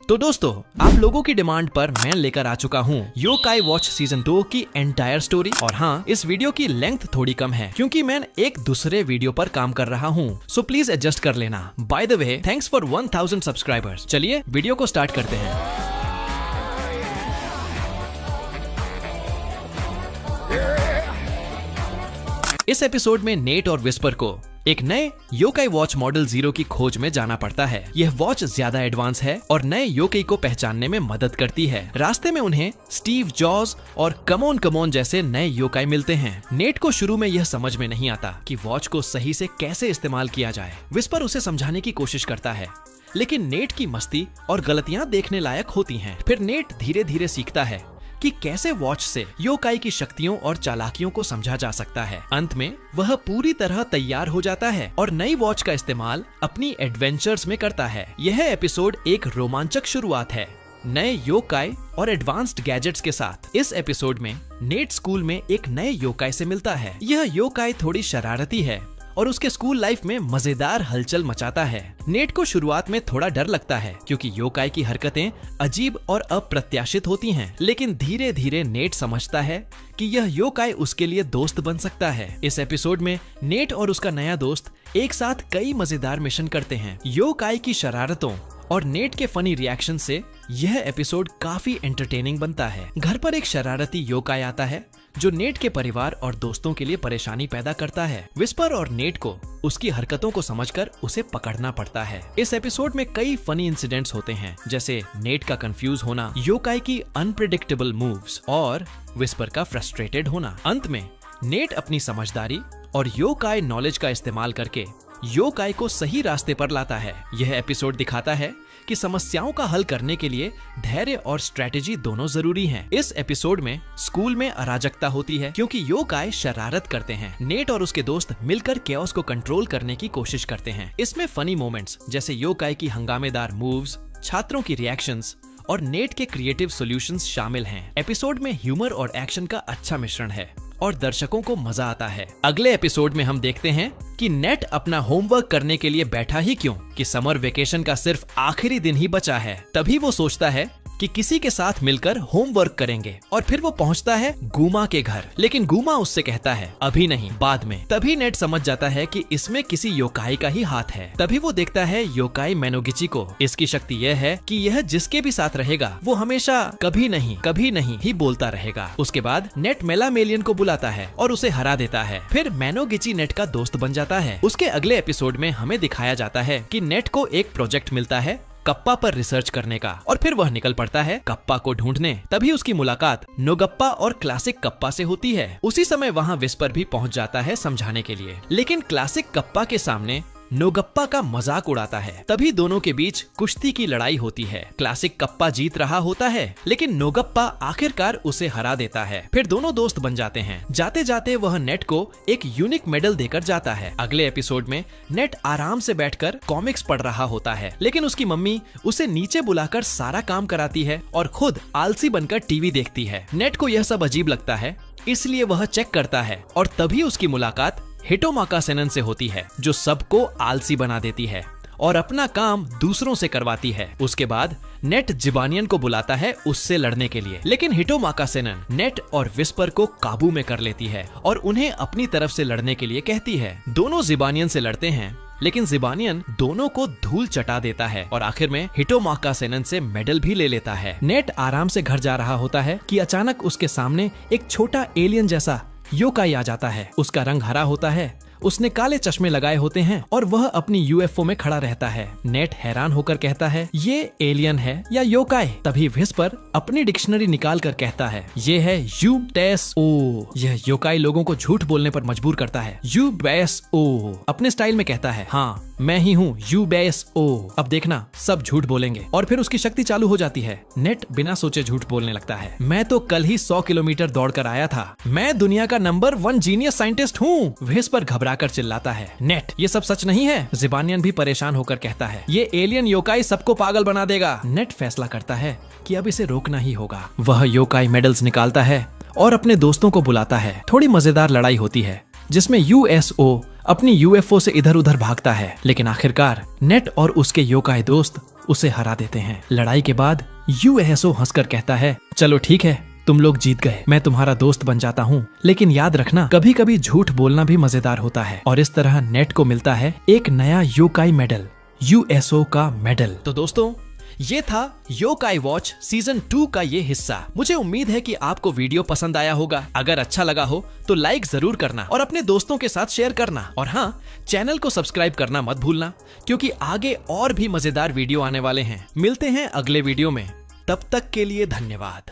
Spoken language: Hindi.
तो दोस्तों, आप लोगों की डिमांड पर मैं लेकर आ चुका हूँ योकाई वॉच सीजन 2 की एंटायर स्टोरी। और हाँ, इस वीडियो की लेंथ थोड़ी कम है क्योंकि मैं एक दूसरे वीडियो पर काम कर रहा हूँ, सो प्लीज एडजस्ट कर लेना। By the way, thanks for 1000 subscribers. चलिए वीडियो को स्टार्ट करते हैं। इस एपिसोड में नेट और विस्पर को एक नए योकाई वॉच मॉडल 0 की खोज में जाना पड़ता है। यह वॉच ज्यादा एडवांस है और नए योकाई को पहचानने में मदद करती है। रास्ते में उन्हें स्टीव जॉब्स और कमोन कमोन जैसे नए योकाई मिलते हैं। नेट को शुरू में यह समझ में नहीं आता कि वॉच को सही से कैसे इस्तेमाल किया जाए। विस्पर उसे समझाने की कोशिश करता है, लेकिन नेट की मस्ती और गलतियां देखने लायक होती हैं। फिर नेट धीरे धीरे सीखता है कि कैसे वॉच से योकाई की शक्तियों और चालाकियों को समझा जा सकता है। अंत में वह पूरी तरह तैयार हो जाता है और नई वॉच का इस्तेमाल अपनी एडवेंचर्स में करता है। यह एपिसोड एक रोमांचक शुरुआत है नए योकाई और एडवांस्ड गैजेट्स के साथ। इस एपिसोड में नेट स्कूल में एक नए योकाई से मिलता है। यह योकाई थोड़ी शरारती है और उसके स्कूल लाइफ में मजेदार हलचल मचाता है। नेट को शुरुआत में थोड़ा डर लगता है क्योंकि योकाई की हरकतें अजीब और अप्रत्याशित होती हैं, लेकिन धीरे धीरे नेट समझता है कि यह योकाई उसके लिए दोस्त बन सकता है। इस एपिसोड में नेट और उसका नया दोस्त एक साथ कई मजेदार मिशन करते हैं। योकाई की शरारतों और नेट के फनी रिएक्शन से यह एपिसोड काफी एंटरटेनिंग बनता है। घर पर एक शरारती योकाई आता है जो नेट के परिवार और दोस्तों के लिए परेशानी पैदा करता है। विस्पर और नेट को उसकी हरकतों को समझकर उसे पकड़ना पड़ता है। इस एपिसोड में कई फनी इंसिडेंट्स होते हैं, जैसे नेट का कंफ्यूज होना, योकाई की अनप्रेडिक्टेबल मूव्स और विस्पर का फ्रस्ट्रेटेड होना। अंत में नेट अपनी समझदारी और योकाई नॉलेज का इस्तेमाल करके योकाई को सही रास्ते पर लाता है। यह एपिसोड दिखाता है कि समस्याओं का हल करने के लिए धैर्य और स्ट्रेटेजी दोनों जरूरी हैं। इस एपिसोड में स्कूल में अराजकता होती है क्योंकि योकाई शरारत करते हैं। नेट और उसके दोस्त मिलकर केओस को कंट्रोल करने की कोशिश करते हैं। इसमें फनी मोमेंट्स जैसे योकाई की हंगामेदार मूव्स, छात्रों की रिएक्शंस और नेट के क्रिएटिव सॉल्यूशंस शामिल हैं। एपिसोड में ह्यूमर और एक्शन का अच्छा मिश्रण है और दर्शकों को मजा आता है। अगले एपिसोड में हम देखते हैं कि नेट अपना होमवर्क करने के लिए बैठा ही क्यों कि समर वेकेशन का सिर्फ आखिरी दिन ही बचा है। तभी वो सोचता है कि किसी के साथ मिलकर होमवर्क करेंगे और फिर वो पहुंचता है गुमा के घर, लेकिन गुमा उससे कहता है अभी नहीं, बाद में। तभी नेट समझ जाता है कि इसमें किसी योकाई का ही हाथ है। तभी वो देखता है योकाई मैनोगिची को। इसकी शक्ति यह है कि यह जिसके भी साथ रहेगा वो हमेशा कभी नहीं ही बोलता रहेगा। उसके बाद नेट मेलामेलियन को बुलाता है और उसे हरा देता है। फिर मैनोगिची नेट का दोस्त बन जाता है। उसके अगले एपिसोड में हमें दिखाया जाता है कि नेट को एक प्रोजेक्ट मिलता है कप्पा पर रिसर्च करने का और फिर वह निकल पड़ता है कप्पा को ढूंढने। तभी उसकी मुलाकात नोगप्पा और क्लासिक कप्पा से होती है। उसी समय वहां विस्पर भी पहुंच जाता है समझाने के लिए, लेकिन क्लासिक कप्पा के सामने नोगप्पा का मजाक उड़ाता है। तभी दोनों के बीच कुश्ती की लड़ाई होती है। क्लासिक कप्पा जीत रहा होता है, लेकिन नोगप्पा आखिरकार उसे हरा देता है। फिर दोनों दोस्त बन जाते हैं। जाते जाते वह नेट को एक यूनिक मेडल देकर जाता है। अगले एपिसोड में नेट आराम से बैठकर कॉमिक्स पढ़ रहा होता है, लेकिन उसकी मम्मी उसे नीचे बुलाकर सारा काम कराती है और खुद आलसी बनकर टीवी देखती है। नेट को यह सब अजीब लगता है, इसलिए वह चेक करता है और तभी उसकी मुलाकात हिटोमाका सेनन से होती है, जो सबको आलसी बना देती है और अपना काम दूसरों से करवाती है। उसके बाद नेट जिबानियन को बुलाता है उससे लड़ने के लिए, लेकिन हिटोमाका सेनन नेट और विस्पर को काबू में कर लेती है और उन्हें अपनी तरफ से लड़ने के लिए कहती है। दोनों जिबानियन से लड़ते हैं, लेकिन जिबानियन दोनों को धूल चटा देता है और आखिर में हिटोमाका सेनन से मेडल भी ले लेता है। नेट आराम से घर जा रहा होता है कि अचानक उसके सामने एक छोटा एलियन जैसा योकाई आ जाता है। उसका रंग हरा होता है, उसने काले चश्मे लगाए होते हैं और वह अपनी यूएफओ में खड़ा रहता है। नेट हैरान होकर कहता है ये एलियन है या योकाई? तभी विस्पर अपनी डिक्शनरी निकाल कर कहता है ये है यूबेसओ। यह योकाई लोगों को झूठ बोलने पर मजबूर करता है। यूबेसओ अपने स्टाइल में कहता है हाँ मैं ही हूँ यूबेसओ। अब देखना सब झूठ बोलेंगे और फिर उसकी शक्ति चालू हो जाती है। नेट बिना सोचे झूठ बोलने लगता है। मैं तो कल ही 100 किलोमीटर दौड़ कर आया था। मैं दुनिया का नंबर 1 जीनियस साइंटिस्ट हूँ। विस्पर घबराकर चिल्लाता है नेट ये सब सच नहीं है। जिबानियन भी परेशान होकर कहता है ये एलियन योकाई सबको पागल बना देगा। नेट फैसला करता है कि अब इसे रोकना ही होगा। वह योकाई मेडल्स निकालता है और अपने दोस्तों को बुलाता है। थोड़ी मजेदार लड़ाई होती है जिसमें यूएसओ अपनी यूएफओ से इधर उधर भागता है, लेकिन आखिरकार नेट और उसके योकाई दोस्त उसे हरा देते हैं। लड़ाई के बाद यूएसओ हंसकर कहता है, चलो ठीक है, तुम लोग जीत गए, मैं तुम्हारा दोस्त बन जाता हूँ, लेकिन याद रखना कभी कभी झूठ बोलना भी मजेदार होता है। और इस तरह नेट को मिलता है एक नया योकाई मेडल, यूएसओ का मेडल। तो दोस्तों, ये था योकाई वॉच सीजन 2 का ये हिस्सा। मुझे उम्मीद है कि आपको वीडियो पसंद आया होगा। अगर अच्छा लगा हो तो लाइक जरूर करना और अपने दोस्तों के साथ शेयर करना। और हाँ, चैनल को सब्सक्राइब करना मत भूलना, क्योंकि आगे और भी मजेदार वीडियो आने वाले हैं। मिलते हैं अगले वीडियो में, तब तक के लिए धन्यवाद।